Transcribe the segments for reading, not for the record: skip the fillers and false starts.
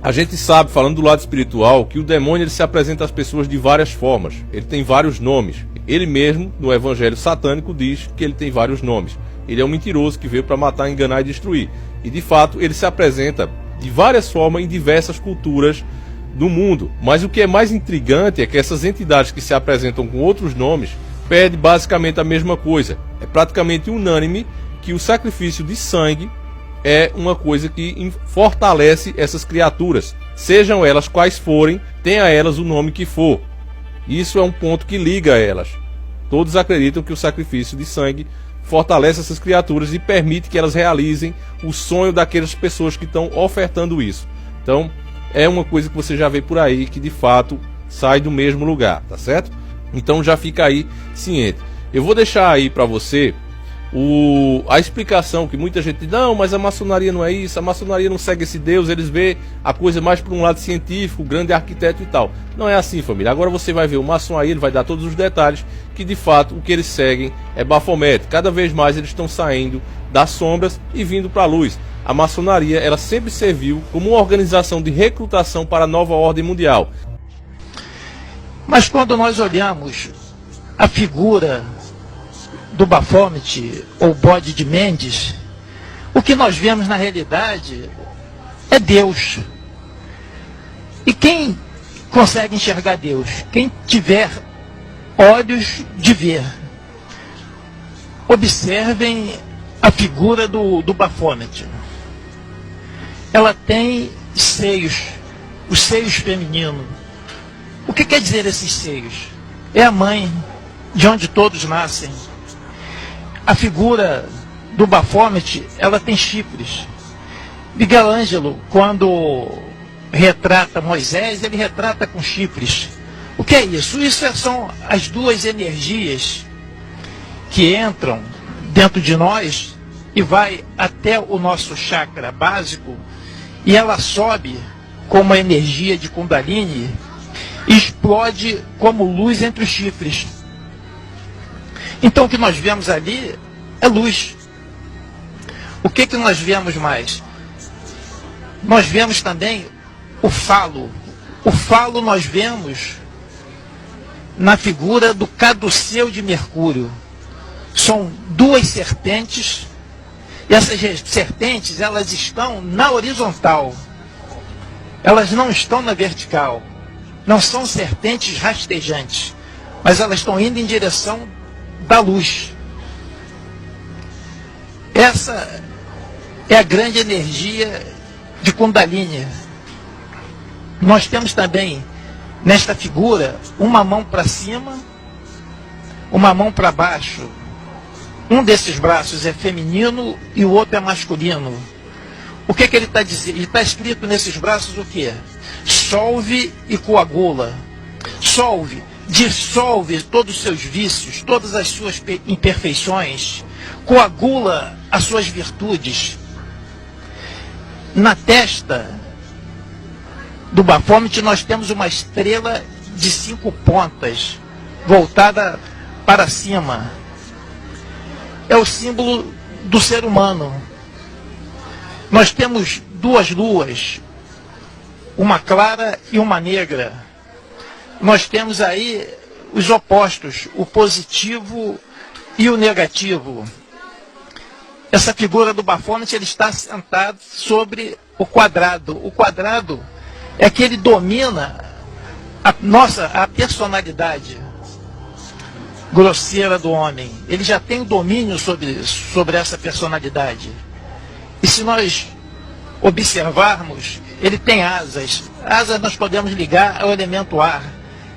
A gente sabe, falando do lado espiritual, que o demônio ele se apresenta às pessoas de várias formas. Ele tem vários nomes. Ele mesmo, no evangelho satânico, diz que ele tem vários nomes. Ele é um mentiroso que veio para matar, enganar e destruir. E de fato, ele se apresenta de várias formas em diversas culturas do mundo. Mas o que é mais intrigante é que essas entidades que se apresentam com outros nomes pedem basicamente a mesma coisa. É praticamente unânime que o sacrifício de sangue é uma coisa que fortalece essas criaturas, sejam elas quais forem, tenha elas o nome que for. Isso é um ponto que liga elas. Todos acreditam que o sacrifício de sangue fortalece essas criaturas e permite que elas realizem o sonho daquelas pessoas que estão ofertando isso. Então, é uma coisa que você já vê por aí, que de fato sai do mesmo lugar, tá certo? Então já fica aí ciente. Eu vou deixar aí para você a explicação que muita gente diz, não, mas a maçonaria não é isso, a maçonaria não segue esse Deus, eles vê a coisa mais por um lado científico, grande arquiteto e tal. Não é assim, família. Agora você vai ver o maçom aí, ele vai dar todos os detalhes, que de fato o que eles seguem é Baphomet. Cada vez mais eles estão saindo das sombras e vindo para a luz. A maçonaria, ela sempre serviu como uma organização de recrutação para a nova ordem mundial. Mas quando nós olhamos a figura do Baphomet ou bode de Mendes, o que nós vemos na realidade é Deus. E quem consegue enxergar Deus? Quem tiver olhos de ver. Observem a figura do Baphomet. Ela tem seios, os seios femininos. O que quer dizer esses seios? É a mãe, de onde todos nascem. A figura do Baphomet, ela tem chifres. Miguel Ângelo, quando retrata Moisés, ele retrata com chifres. O que é isso? Isso são as duas energias que entram dentro de nós e vai até o nosso chakra básico e ela sobe como a energia de Kundalini e explode como luz entre os chifres. Então o que nós vemos ali é luz. O que nós vemos mais? Nós vemos também o falo. O falo nós vemos na figura do caduceu de Mercúrio. São duas serpentes, e essas serpentes elas estão na horizontal. Elas não estão na vertical. Não são serpentes rastejantes, mas elas estão indo em direção da luz. Essa é a grande energia de Kundalini. Nós temos também nesta figura uma mão para cima, uma mão para baixo. Um desses braços é feminino e o outro é masculino. O que ele está dizendo? Ele está escrito nesses braços o quê? Solve e coagula. Solve, dissolve todos os seus vícios, todas as suas imperfeições. Coagula as suas virtudes. Na testa do Baphomet nós temos uma estrela de 5 pontas, voltada para cima. É o símbolo do ser humano. Nós temos duas luas, uma clara e uma negra. Nós temos aí os opostos, o positivo e o negativo. Essa figura do Baphomet, ele está sentado sobre o quadrado. O quadrado é que ele domina a personalidade grosseira do homem. Ele já tem o domínio sobre essa personalidade. E se nós observarmos, ele tem asas. Asas nós podemos ligar ao elemento ar.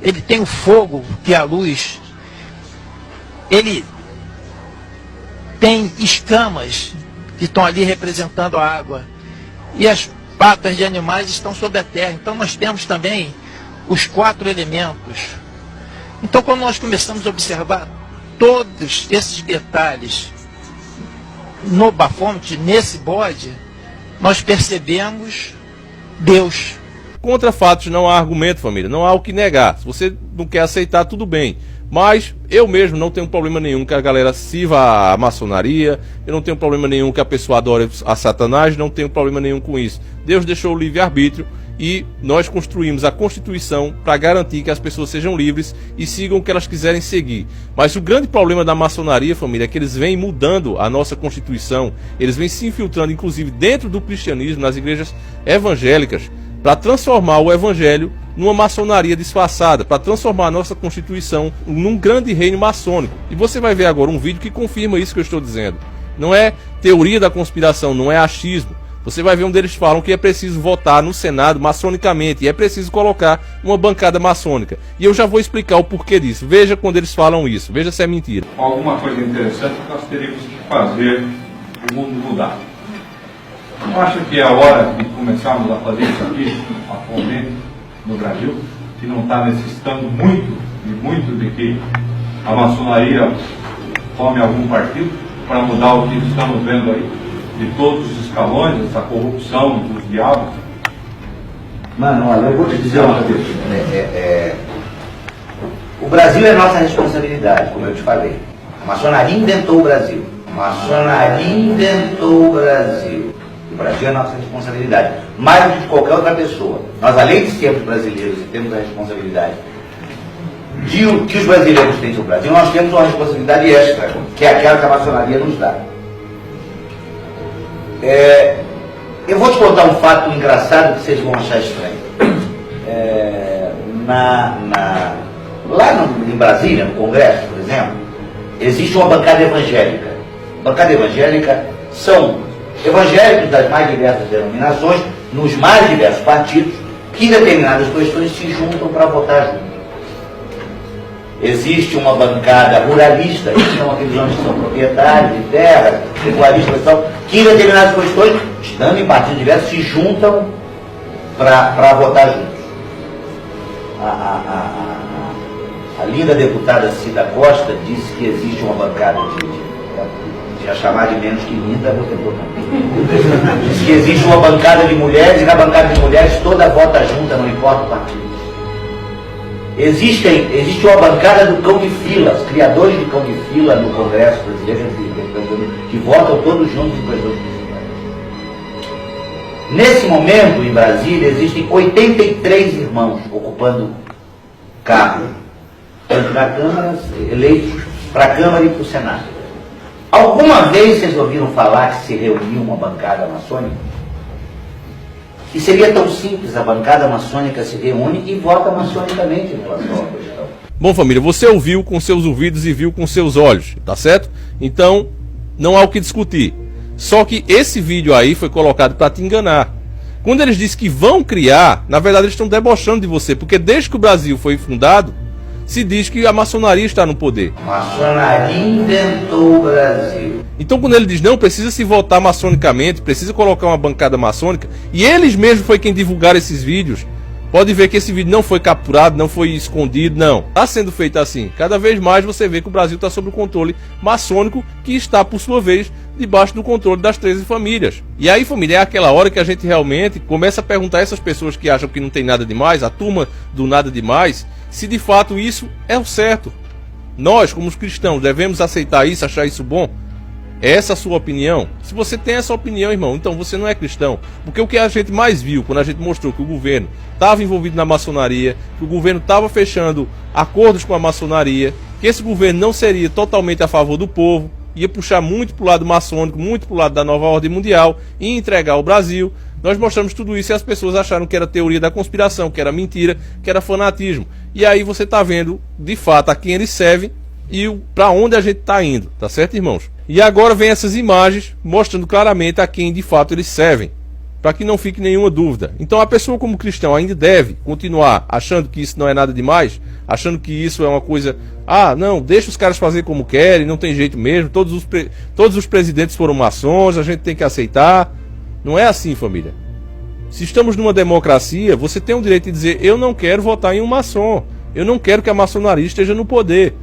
Ele tem o fogo, que é a luz. Ele tem escamas que estão ali representando a água. E as patas de animais estão sobre a terra. Então nós temos também os 4 elementos. Então quando nós começamos a observar todos esses detalhes no Baphomet, nesse bode, nós percebemos Deus. Contra fatos não há argumento, família. Não há o que negar. Se você não quer aceitar, tudo bem. Mas eu mesmo não tenho problema nenhum que a galera sirva a maçonaria, eu não tenho problema nenhum que a pessoa adore a Satanás, não tenho problema nenhum com isso. Deus deixou o livre-arbítrio e nós construímos a Constituição para garantir que as pessoas sejam livres e sigam o que elas quiserem seguir. Mas o grande problema da maçonaria, família, é que eles vêm mudando a nossa Constituição, eles vêm se infiltrando, inclusive, dentro do cristianismo, nas igrejas evangélicas, para transformar o evangelho numa maçonaria disfarçada, para transformar a nossa Constituição num grande reino maçônico. E você vai ver agora um vídeo que confirma isso que eu estou dizendo. Não é teoria da conspiração, não é achismo. Você vai ver onde eles falam que é preciso votar no Senado maçonicamente e é preciso colocar uma bancada maçônica. E eu já vou explicar o porquê disso. Veja quando eles falam isso, veja se é mentira. Alguma coisa interessante que nós teríamos que fazer o mundo mudar. Eu acho que é a hora de começarmos a fazer isso aqui, atualmente, no Brasil, que não está necessitando muito de que a maçonaria tome algum partido para mudar o que estamos vendo aí, de todos os escalões, essa corrupção dos diabos. Mano, olha, eu vou te dizer uma coisa. O Brasil é nossa responsabilidade, como eu te falei. A maçonaria inventou o Brasil. A maçonaria inventou o Brasil. O Brasil é nossa responsabilidade, mais do que qualquer outra pessoa. Nós, além de sermos brasileiros e temos a responsabilidade de o que os brasileiros têm sobre o Brasil, nós temos uma responsabilidade extra, que é aquela que a maçonaria nos dá. Eu vou te contar um fato engraçado que vocês vão achar estranho. Lá em Brasília, no Congresso, por exemplo, existe uma bancada evangélica. Bancada evangélica são evangélicos das mais diversas denominações, nos mais diversos partidos, que em determinadas questões se juntam para votar juntos. Existe uma bancada ruralista, que são aqueles homens que são proprietários de terras, regularistas e tal, que em determinadas questões, estando em partidos diversos, se juntam para votar juntos. A linda deputada Cida Costa disse que existe uma bancada se a chamar de menos que linda, vou ter problema. Diz que existe uma bancada de mulheres e na bancada de mulheres toda vota junta, não importa o partido. Existe uma bancada do cão de fila, os criadores de cão de fila no Congresso brasileiro, que votam todos juntos em questões principais. Nesse momento, em Brasília, existem 83 irmãos ocupando cargos, tanto na Câmara, eleitos para a Câmara e para o Senado. Alguma vez vocês ouviram falar que se reuniu uma bancada maçônica? E seria tão simples, a bancada maçônica se reúne e vota maçonicamente em relação à questão. Bom, família, você ouviu com seus ouvidos e viu com seus olhos, tá certo? Então, não há o que discutir. Só que esse vídeo aí foi colocado para te enganar. Quando eles dizem que vão criar, na verdade eles estão debochando de você, porque desde que o Brasil foi fundado, se diz que a maçonaria está no poder. A maçonaria inventou o Brasil. Então quando ele diz, não, precisa se votar maçonicamente, precisa colocar uma bancada maçônica, e eles mesmos foi quem divulgaram esses vídeos, pode ver que esse vídeo não foi capturado, não foi escondido, não. Está sendo feito assim. Cada vez mais você vê que o Brasil está sob o controle maçônico, que está, por sua vez, debaixo do controle das 13 famílias. E aí, família, é aquela hora que a gente realmente começa a perguntar a essas pessoas que acham que não tem nada demais, a turma do nada demais, se de fato isso é o certo. Nós, como os cristãos, devemos aceitar isso, achar isso bom? É essa a sua opinião? Se você tem essa opinião, irmão, então você não é cristão. Porque o que a gente mais viu quando a gente mostrou que o governo estava envolvido na maçonaria, que o governo estava fechando acordos com a maçonaria, que esse governo não seria totalmente a favor do povo, ia puxar muito para o lado maçônico, muito para o lado da nova ordem mundial e entregar o Brasil. Nós mostramos tudo isso e as pessoas acharam que era teoria da conspiração, que era mentira, que era fanatismo. E aí você está vendo, de fato, a quem eles servem e para onde a gente está indo, tá certo, irmãos? E agora vem essas imagens mostrando claramente a quem de fato eles servem, para que não fique nenhuma dúvida. Então a pessoa como cristão ainda deve continuar achando que isso não é nada demais, achando que isso é uma coisa, não, deixa os caras fazer como querem, não tem jeito mesmo, todos os presidentes foram maçons, a gente tem que aceitar. Não é assim, família. Se estamos numa democracia, você tem o direito de dizer, eu não quero votar em um maçom, eu não quero que a maçonaria esteja no poder.